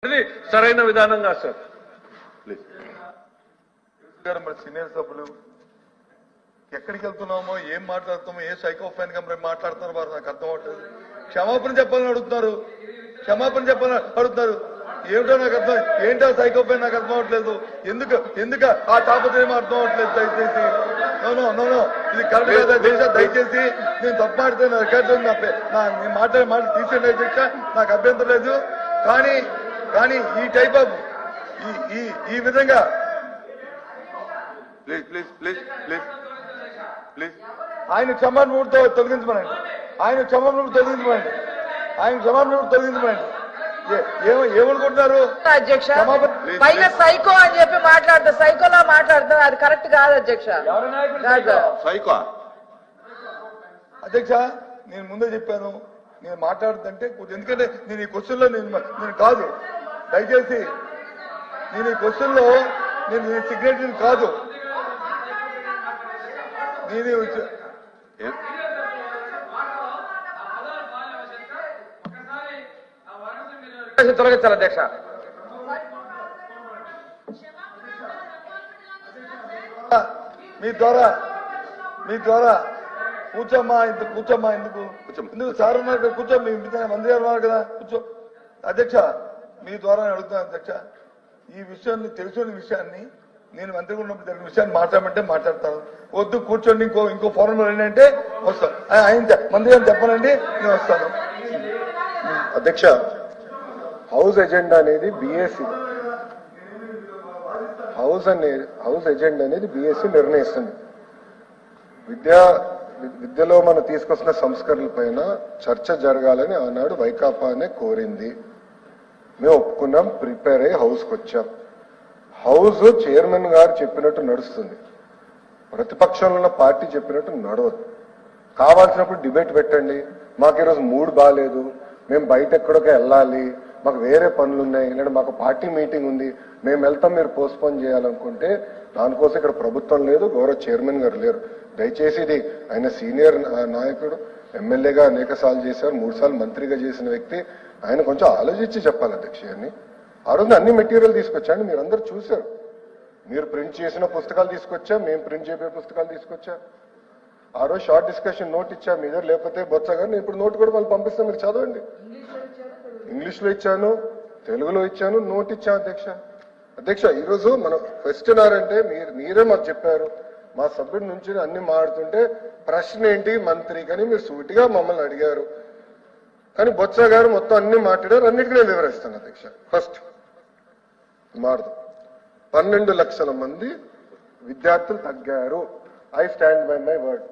అది సరైన విధానంగా సార్. మరి సీనియర్ సభ్యులు ఎక్కడికి వెళ్తున్నామో ఏం మాట్లాడుతామో ఏ సైకోఫాన్ గా మరి మాట్లాడుతున్నారు వారు నాకు అర్థం అవట్లేదు. క్షమాపణ చెప్పాలని అడుగుతున్నారు, క్షమాపణ చెప్పాలని అడుగుతున్నారు. ఏమిటో నాకు అర్థం, ఏంటో సైకోఫాన్ నాకు అర్థం అవట్లేదు. ఎందుకు ఆ తాపత్రయం అర్థం అవట్లేదు. దయచేసి నో ఇది కరెక్ట్ కదా దేశ, దయచేసి నేను తప్పు మాడితే నా రికార్డు నేను మాట్లాడే మాట తీసేయండి అధ్యక్ష, నాకు అభ్యంతరం లేదు. కానీ ఈ టైప్ ఆఫ్ ఈ విధంగా ప్లీజ్ ఆయన క్షమాపణతో తొలగించమనండి, ఆయన క్షమాపణ తొలగించమనండి. ఏమనుకుంటున్నారు అధ్యక్ష? పైన సైకో అని చెప్పి మాట్లాడతారు, సైకోలా మాట్లాడతారు, అది కరెక్ట్ కాదు అధ్యక్ష. సైకో అధ్యక్ష, నేను ముందే చెప్పాను నేను మాట్లాడుతుంటే ఎందుకంటే నేను ఈ క్వశ్చన్ లో నేను కాదు, దయచేసి నేను ఈ క్వశ్చన్ లో నేను సిగ్నేటరీ కాదు. తొలగించాలి అధ్యక్ష. మీ ద్వారా కూర్చోమ్మా ఎందుకు సార్ ఉన్నారు కదా, కూర్చో. మీ మంత్రి గారు ఉన్నారు కదా, కూర్చో. అధ్యక్ష, మీ ద్వారా అడుగుతాను అధ్యక్ష, ఈ విషయాన్ని తెలుసుకునే విషయాన్ని నేను మంత్రిగా ఉన్నప్పుడు జరిగిన విషయాన్ని మాట్లాడమంటే మాట్లాడతాను, వద్దు కూర్చోండి ఇంకో ఫార్మల్ ఏంటంటే వస్తాను. ఆయన మంత్రి గారు చెప్పనండి, నేను వస్తాను. అధ్యక్ష, హౌస్ ఎజెండా అనేది బిఎస్సి, హౌస్ ఎజెండా అనేది బిఎస్సి నిర్ణయిస్తుంది. విద్యలో మనం తీసుకొస్తున్న సంస్కరణల పైన చర్చ జరగాలని ఆనాడు వైకాపానే కోరింది. మేము ఒప్పుకున్నాం, ప్రిపేర్ అయ్యి హౌస్కి వచ్చాం. హౌస్ చైర్మన్ గారు చెప్పినట్టు నడుస్తుంది, ప్రతిపక్షంలో ఉన్న పార్టీ చెప్పినట్టు నడవదు. కావాల్సినప్పుడు డిబేట్ పెట్టండి, మాకు ఈరోజు మూడ్ బాగాలేదు, మేము బయట ఎక్కడికో వెళ్ళాలి, మాకు వేరే పనులు ఉన్నాయి, లేదా మాకు పార్టీ మీటింగ్ ఉంది, మేము వెళ్తాం, మీరు పోస్ట్పోన్ చేయాలనుకుంటే దానికోసం ఇక్కడ ప్రభుత్వం లేదు, గౌరవ చైర్మన్ గారు లేరు. దయచేసి ఇది ఆయన సీనియర్ నాయకుడు, ఎమ్మెల్యేగా అనేక సార్లు చేశారు, 3 సార్లు మంత్రిగా చేసిన వ్యక్తి, ఆయన కొంచెం ఆలోచించి చెప్పాలి అధ్యక్ష. అని ఆ రోజు అన్ని మెటీరియల్ తీసుకొచ్చాండి, మీరు అందరు చూశారు. మీరు ప్రింట్ చేసిన పుస్తకాలు తీసుకొచ్చా, మేము ప్రింట్ చేయబోయే పుస్తకాలు తీసుకొచ్చా. ఆ రోజు షార్ట్ డిస్కషన్ నోట్ ఇచ్చా, మీ దగ్గర లేకపోతే బొత్స గారు నేను ఇప్పుడు నోట్ కూడా మళ్ళీ పంపిస్తాను, మీరు చదవండి. ఇంగ్లీష్లో ఇచ్చాను, తెలుగులో ఇచ్చాను, నోట్ ఇచ్చాను అధ్యక్ష. ఈరోజు మనం క్వశ్చన్ అంటే మీరే మాకు చెప్పారు, మా సభ్యుడి నుంచి అన్ని మాడుతుంటే ప్రశ్న ఏంటి మంత్రి కానీ మీరు సూటిగా మమ్మల్ని అడిగారు. కానీ బొత్స గారు మొత్తం అన్ని మాట్లాడారు, అన్నిటికీ నేను వివరిస్తాను అధ్యక్ష. ఫస్ట్ మాడదు, 12 లక్షల మంది విద్యార్థులు తగ్గారు. I stand by my word.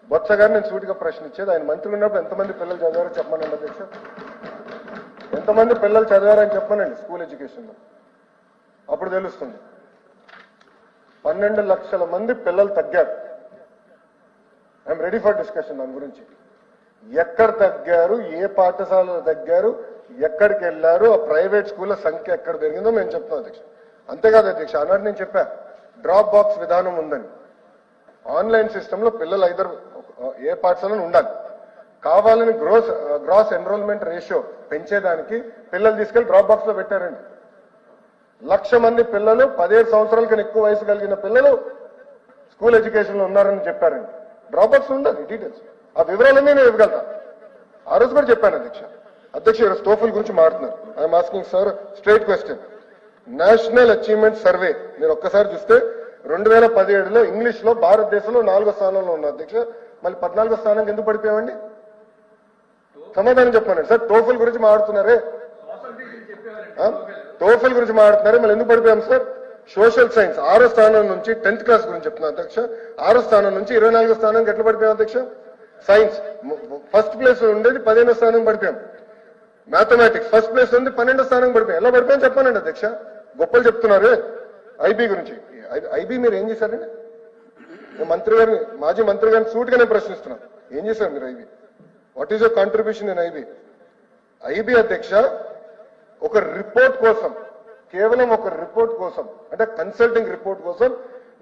Botsa గారు నేను సూటిగా ప్రశ్న ఇచ్చేది, ఆయన మంత్రి ఉన్నప్పుడు ఎంతమంది పిల్లలు చదివారో చెప్పమనండి అధ్యక్ష. ఎంతమంది పిల్లలు చదివారని చెప్పమనండి స్కూల్ ఎడ్యుకేషన్లో, అప్పుడు తెలుస్తుంది. 12 లక్షల మంది పిల్లలు తగ్గారు. ఐఎమ్ రెడీ ఫర్ డిస్కషన్ దాని గురించి. ఎక్కడ తగ్గారు, ఏ పాఠశాలలో తగ్గారు, ఎక్కడికి వెళ్ళారు, ఆ ప్రైవేట్ స్కూళ్ళ సంఖ్య ఎక్కడ పెరిగిందో మేము చెప్తాం అధ్యక్ష. అంతేకాదు అధ్యక్ష, అన్నాడు నేను చెప్పా డ్రాప్ బాక్స్ విధానం ఉందని. ఆన్లైన్ సిస్టమ్ లో పిల్లలు ఏ పాఠశాలలో ఉండాలి, కావాలని గ్రాస్ ఎన్రోల్మెంట్ రేషియో పెంచేదానికి పిల్లలు తీసుకెళ్లి డ్రాప్ బాక్స్ లో పెట్టారండి. 1,00,000 మంది పిల్లలు 17 సంవత్సరాల కన్నా ఎక్కువ వయసు కలిగిన పిల్లలు స్కూల్ ఎడ్యుకేషన్ లో ఉన్నారని చెప్పారండి. డ్రాప్ బాక్స్ ఉండాలి, డీటెయిల్స్ ఆ వివరాలన్నీ నేను ఇవ్వగలుగుతా. ఆ రోజు కూడా చెప్పాను అధ్యక్ష. ఈరోజు టోఫల్ గురించి మాట్లాడుతున్నారు. I'm asking sir straight question. National achievement survey మీరు ఒక్కసారి చూస్తే 2017లో ఇంగ్లీష్ లో భారతదేశంలో 4వ స్థానంలో ఉన్న అధ్యక్ష, మళ్ళీ 14వ స్థానానికి ఎందుకు పడిపోయామండి? సమాధానం చెప్పానండి సార్. టోఫల్ గురించి మాట్లాడుతున్నారే, టోఫల్ గురించి మాట్లాడుతున్నారే, మళ్ళీ ఎందుకు పడిపోయాం సార్? సోషల్ సైన్స్ 6వ స్థానం నుంచి 10th క్లాస్ గురించి చెప్తున్నాను అధ్యక్ష, 6వ స్థానం నుంచి 24వ స్థానానికి ఎట్లా పడిపోయాం అధ్యక్ష? సైన్స్ ఫస్ట్ ప్లేస్ ఉండేది 15వ స్థానం పడిపోయాం. మ్యాథమెటిక్స్ ఫస్ట్ ప్లేస్ ఉంది 12వ స్థానం పడిపోయాం. ఎలా పడిపోయాం చెప్పానండి అధ్యక్ష. గొప్పలు చెప్తున్నారు ఐబీ గురించి. ఐబీ మీరు ఏం చేశారండి? మంత్రి గారిని, మాజీ మంత్రి గారిని సూటిగా నేను ప్రశ్నిస్తున్నాను, ఏం చేశారు మీరు IB? What is your contribution in IB? IB అధ్యక్ష ఒక రిపోర్ట్ కోసం, కేవలం ఒక రిపోర్ట్ కోసం, అంటే కన్సల్టింగ్ రిపోర్ట్ కోసం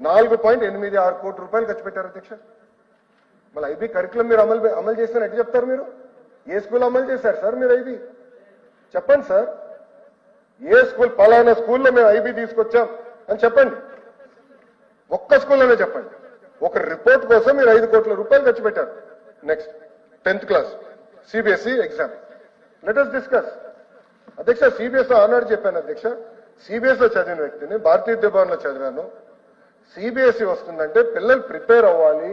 4.86 కోట్ల రూపాయలు ఖర్చు పెట్టారు అధ్యక్ష. మళ్ళీ ఐబీ కరికులం మీరు అమలు చేస్తారని ఎట్లా చెప్తారు? మీరు ఏ స్కూల్ అమలు చేశారు సార్ మీరు? ఐబీ చెప్పండి సార్, ఏ స్కూల్ పలానా స్కూల్లో మేము ఐబీ తీసుకొచ్చాం అని చెప్పండి. ఒక్క స్కూల్లోనే చెప్పండి. ఒక రిపోర్ట్ కోసం మీరు 5 కోట్ల రూపాయలు ఖర్చు పెట్టారు. Next 10th class CBSE exam. Let us discuss. అధ్యక్ష, సిబిఎస్ ఆనాడు చెప్పాను అధ్యక్ష, సిబిఎస్ లో చదివిన వ్యక్తిని, భారతీయ విద్యాభవన్ లో చదివాను. సిబిఎస్ఈ వస్తుందంటే పిల్లలు ప్రిపేర్ అవ్వాలి,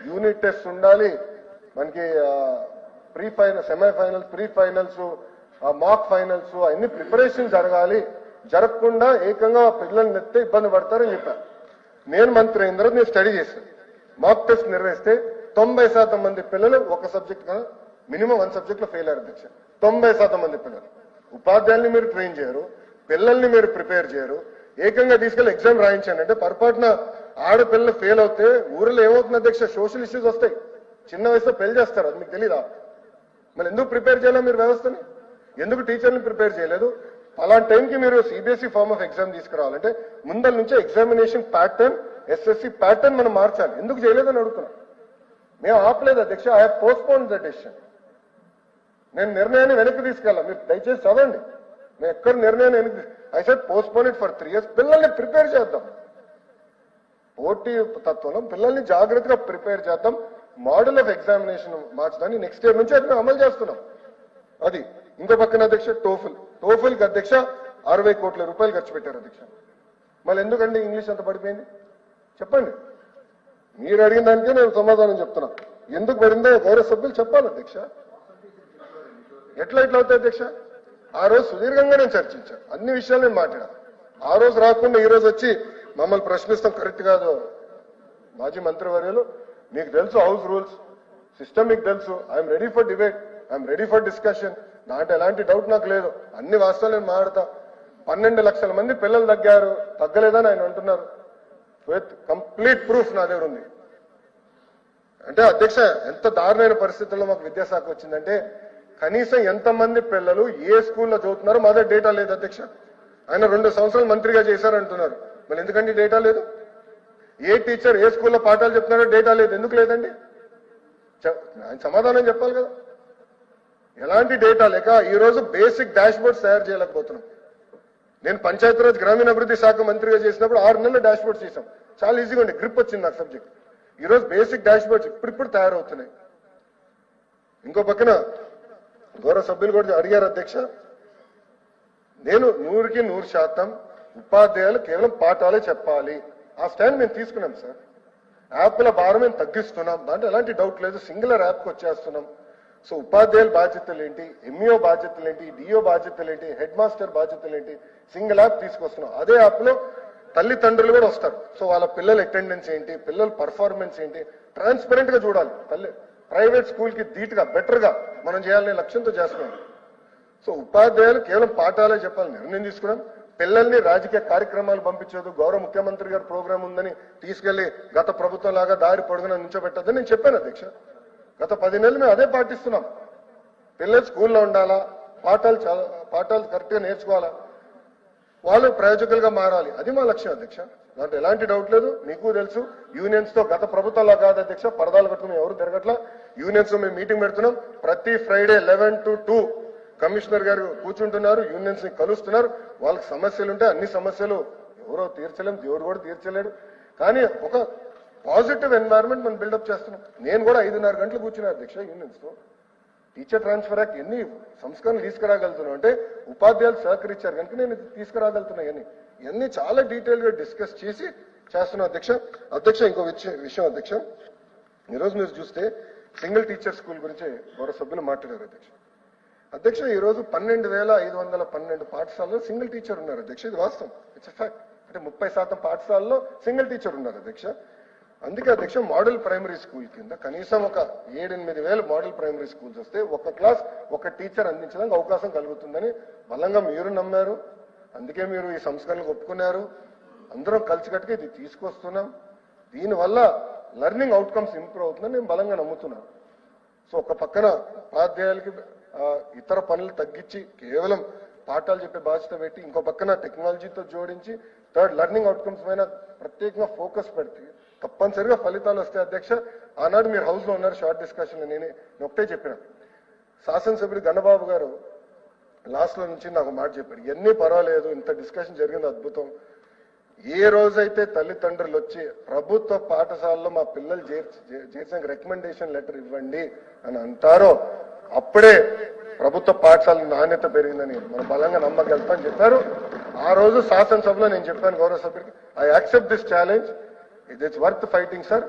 యూనిట్ టెస్ట్ ఉండాలి, మనకి pre final, semifinals, pre finals, mock finals, అన్ని ప్రిపరేషన్ జరగాలి. జరగకుండా ఏకంగా పిల్లల్ని నెత్తే ఇబ్బంది పడతారని చెప్పాను. నేను మంత్రి అయిన తర్వాత నేను స్టడీ చేశాను. మాక్ టెస్ట్ నిర్వహిస్తే 90% మంది పిల్లలు ఒక సబ్జెక్ట్ మినిమం 1 సబ్జెక్ట్ లో ఫెయిల్ అయ్యారు అధ్యక్ష. 90% మంది పిల్లలు. ఉపాధ్యాయుల్ని మీరు ట్రైన్ చేయరు, పిల్లల్ని మీరు ప్రిపేర్ చేయరు, ఏకంగా తీసుకెళ్లి ఎగ్జామ్ రాయించండి అంటే పొరపాటున ఆడపిల్లలు ఫెయిల్ అవుతే ఊరిలో ఏమవుతుంది అధ్యక్ష, సోషల్ ఇష్యూస్ వస్తాయి. చిన్న వయసులో పెళ్లి చేస్తారు, అది మీకు తెలీదా? మళ్ళీ ఎందుకు ప్రిపేర్ చేయాలి మీరు వ్యవస్థని? ఎందుకు టీచర్ని ప్రిపేర్ చేయలేదు? అలాంటి టైంకి మీరు సిబిఎస్ఈ ఫార్మ్ ఆఫ్ ఎగ్జామ్ తీసుకురావాలంటే ముందల నుంచే ఎగ్జామినేషన్ ప్యాటర్న్, ఎస్ఎస్సి ప్యాటర్న్ మనం మార్చాలి. ఎందుకు చేయలేదని అడుగుతున్నాం. మేము ఆపలేదు అధ్యక్ష, I have postponed the decision. నేను నిర్ణయాన్ని వెనక్కి తీసుకెళ్ళాం, మీరు దయచేసి చదవండి. మేము ఎక్కడ నిర్ణయాన్ని వెనక్కి, I said postpone it for 3 years. పిల్లల్ని ప్రిపేర్ చేద్దాం, పోటీ తత్వంలో పిల్లల్ని జాగ్రత్తగా ప్రిపేర్ చేద్దాం. మోడల్ ఆఫ్ ఎగ్జామినేషన్ మార్చడాన్ని నెక్స్ట్ ఇయర్ నుంచి అది మేము అమలు చేస్తున్నాం. అది ఇంకో పక్కన అధ్యక్ష టోఫెల్కి అధ్యక్ష 60 కోట్ల రూపాయలు ఖర్చు పెట్టారు అధ్యక్ష. మళ్ళీ ఎందుకండి ఇంగ్లీష్ అంత పడిపోయింది చెప్పండి. మీరు అడిగిన దానికే నేను సమాధానం చెప్తున్నా. ఎందుకు పడిందో గౌరవ సభ్యులు చెప్పాలి అధ్యక్ష. ఎట్లా అవుతాయి అధ్యక్ష? ఆ రోజు సుదీర్ఘంగా నేను చర్చించాను, అన్ని విషయాలు నేను మాట్లాడా. ఆ రోజు రాకుండా ఈ రోజు వచ్చి మమ్మల్ని ప్రశ్నిస్తాం కరెక్ట్ కాదు. మాజీ మంత్రివర్యులు, మీకు తెలుసు హౌస్ రూల్స్, సిస్టమ్ మీకు తెలుసు. I'm ready for debate, I'm ready for discussion. దాంట్లో ఎలాంటి డౌట్ నాకు లేదు, అన్ని వాస్తవాలు నేను మాట్లాడతా. 12 లక్షల మంది పిల్లలు తగ్గలేదని ఆయన అంటున్నారు. విత్ కంప్లీట్ ప్రూఫ్ నా దగ్గర ఉంది. అంటే అధ్యక్ష, ఎంత దారుణమైన పరిస్థితుల్లో మాకు విద్యాశాఖ వచ్చిందంటే కనీసం ఎంతమంది పిల్లలు ఏ స్కూల్లో చదువుతున్నారో మా దగ్గర డేటా లేదు అధ్యక్ష. ఆయన 2 సంవత్సరాలు మంత్రిగా చేశారంటున్నారు, మరి ఎందుకండి డేటా లేదు? ఏ టీచర్ ఏ స్కూల్లో పాఠాలు చెప్తున్నారో డేటా లేదు, ఎందుకు లేదండి? ఆయన సమాధానం చెప్పాలి కదా. ఎలాంటి డేటా లేక ఈ రోజు బేసిక్ డాష్ బోర్డ్స్ తయారు చేయలేకపోతున్నాం. నేను పంచాయతీరాజ్ గ్రామీణాభివృద్ధి శాఖ మంత్రిగా చేసినప్పుడు 6 నెలలు డాష్ బోర్డ్స్ చేశాం. చాలా ఈజీగా ఉండే, గ్రిప్ వచ్చింది నాకు సబ్జెక్ట్. ఈ రోజు బేసిక్ డాష్ బోర్డ్స్ ఇప్పుడు తయారవుతున్నాయి. ఇంకో పక్కన గౌరవ సభ్యులు కూడా అడిగారు అధ్యక్ష, నేను 100కి 100% ఉపాధ్యాయులు కేవలం పాఠాలే చెప్పాలి. ఆ స్టాండ్ మేము తీసుకున్నాం సార్. యాప్ల భారం మేము తగ్గిస్తున్నాం, దాంట్లో ఎలాంటి డౌట్ లేదు. సింగులర్ యాప్కి వచ్చేస్తున్నాం. సో ఉపాధ్యాయుల బాధ్యతలు ఏంటి, ఎంఈఓ బాధ్యతలు ఏంటి, డిఓ బాధ్యతలు ఏంటి, హెడ్ మాస్టర్ బాధ్యతలు ఏంటి, సింగిల్ యాప్ తీసుకొస్తున్నాం. అదే యాప్ లో తల్లిదండ్రులు కూడా వస్తారు. సో వాళ్ళ పిల్లల అటెండెన్స్ ఏంటి, పిల్లల పర్ఫార్మెన్స్ ఏంటి, ట్రాన్స్పరెంట్ గా చూడాలి. ప్రైవేట్ స్కూల్ కి ధీటుగా బెటర్ గా మనం చేయాలనే లక్ష్యంతో చేస్తున్నాం. సో ఉపాధ్యాయులు కేవలం పాఠాలే చెప్పాలని నిర్ణయం తీసుకున్నాం. పిల్లల్ని రాజకీయ కార్యక్రమాలు పంపించదు, గౌరవ ముఖ్యమంత్రి గారి ప్రోగ్రాం ఉందని తీసుకెళ్లి గత ప్రభుత్వం లాగా దారి పొడుగున నుంచోబెట్టద్దని నేను చెప్పాను అధ్యక్ష. గత 10 నెలలు మేము అదే పాటిస్తున్నాం. పిల్లలు స్కూల్లో ఉండాలా, పాఠాలు కరెక్ట్ గా నేర్చుకోవాలా, వాళ్ళు ప్రయోజకులుగా మారాలి, అది మా లక్ష్యం అధ్యక్ష. దాంట్లో ఎలాంటి డౌట్ లేదు. మీకు తెలుసు యూనియన్స్ తో గత ప్రభుత్వంలో కాదు అధ్యక్ష, పరదాలు కట్టుకుని ఎవరు తిరగట్లా. యూనియన్స్ తో మేము మీటింగ్ పెడుతున్నాం. ప్రతి ఫ్రైడే 11 to 2 కమిషనర్ గారు కూర్చుంటున్నారు, యూనియన్స్ ని కలుస్తున్నారు. వాళ్ళకి సమస్యలు ఉంటే అన్ని సమస్యలు ఎవరో తీర్చలేం, దేవుడు కూడా తీర్చలేడు. కానీ ఒక పాజిటివ్ ఎన్వైరన్మెంట్ మనం బిల్డప్ చేస్తున్నాం. నేను కూడా 5:30 గంటలు కూర్చున్నా అధ్యక్ష యూనియన్స్ తో. టీచర్ ట్రాన్స్ఫర్ యాక్ట్ ఎన్ని సంస్కరణలు తీసుకురాగలుగుతున్నాం అంటే ఉపాధ్యాయులు సహకరించారు కనుక నేను తీసుకురాగలుగుతున్నా. ఇవన్నీ చాలా డీటెయిల్ గా డిస్కస్ చేసి చేస్తున్నాం అధ్యక్ష. ఇంకో విషయం అధ్యక్ష, ఈరోజు మీరు చూస్తే సింగిల్ టీచర్ స్కూల్ గురించి గౌరవ సభ్యులు మాట్లాడారు అధ్యక్ష. ఈరోజు 12,512 పాఠశాలలో సింగిల్ టీచర్ ఉన్నారు అధ్యక్ష. ఇది వాస్తవం, ఇట్స్ ఫ్యాక్ట్. అంటే 30% పాఠశాలలో సింగిల్ టీచర్ ఉన్నారు అధ్యక్ష. అందుకే అధ్యక్ష మోడల్ ప్రైమరీ స్కూల్ కింద కనీసం ఒక 7-8 వేల మోడల్ ప్రైమరీ స్కూల్స్ వస్తే ఒక క్లాస్ ఒక టీచర్ అందించడానికి అవకాశం కలుగుతుందని బలంగా మీరు నమ్మారు. అందుకే మీరు ఈ సంస్కరణలు ఒప్పుకున్నారు. అందరం కలిసికట్టుగా ఇది తీసుకొస్తున్నాం. దీనివల్ల లెర్నింగ్ అవుట్కమ్స్ ఇంప్రూవ్ అవుతుందని నేను బలంగా నమ్ముతున్నాను. సో ఒక పక్కన ఉపాధ్యాయులకి ఇతర పనులు తగ్గించి కేవలం పాఠాలు చెప్పే బాధ్యత పెట్టి, ఇంకో పక్కన టెక్నాలజీతో జోడించి థర్డ్ లెర్నింగ్ అవుట్కమ్స్ పైన ప్రత్యేకంగా ఫోకస్ పెడితే తప్పనిసరిగా ఫలితాలు వస్తాయి అధ్యక్ష. ఆనాడు మీరు హౌస్ లో ఉన్నారు, షార్ట్ డిస్కషన్ నేను ఒకటే చెప్పిన. శాసనసభ్యుడు గన్నబాబు గారు లాస్ట్ లో నుంచి నాకు మాట చెప్పారు, ఎన్ని పర్వాలేదు, ఇంత డిస్కషన్ జరిగింది అద్భుతం. ఏ రోజైతే తల్లిదండ్రులు వచ్చి ప్రభుత్వ పాఠశాలలో మా పిల్లలు చేసిన రికమెండేషన్ లెటర్ ఇవ్వండి అని అంటారో అప్పుడే ప్రభుత్వ పాఠశాల నాణ్యత పెరిగిందని మనం బలంగా నమ్మగలుగుతామని చెప్పారు. ఆ రోజు శాసనసభలో నేను చెప్పాను గౌరవ సభ్యుడికి, I accept this challenge, it's worth fighting sir,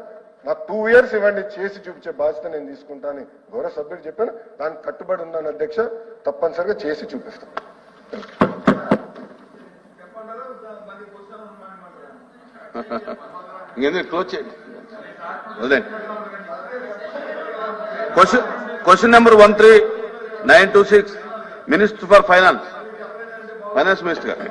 నాకు 2 years ఇవ్వండి, చేసి చూపించే బాధ్యత నేను తీసుకుంటాను గౌరవ సభ్యుడు చెప్పాను. దానికి కట్టుబడి ఉన్నాను అధ్యక్ష, తప్పనిసరిగా చేసి చూపిస్తాను. ఇంకెందుకు క్లోజ్ చేయండి, వదిలేండి. Question number 13926 minister for finance minister గారు.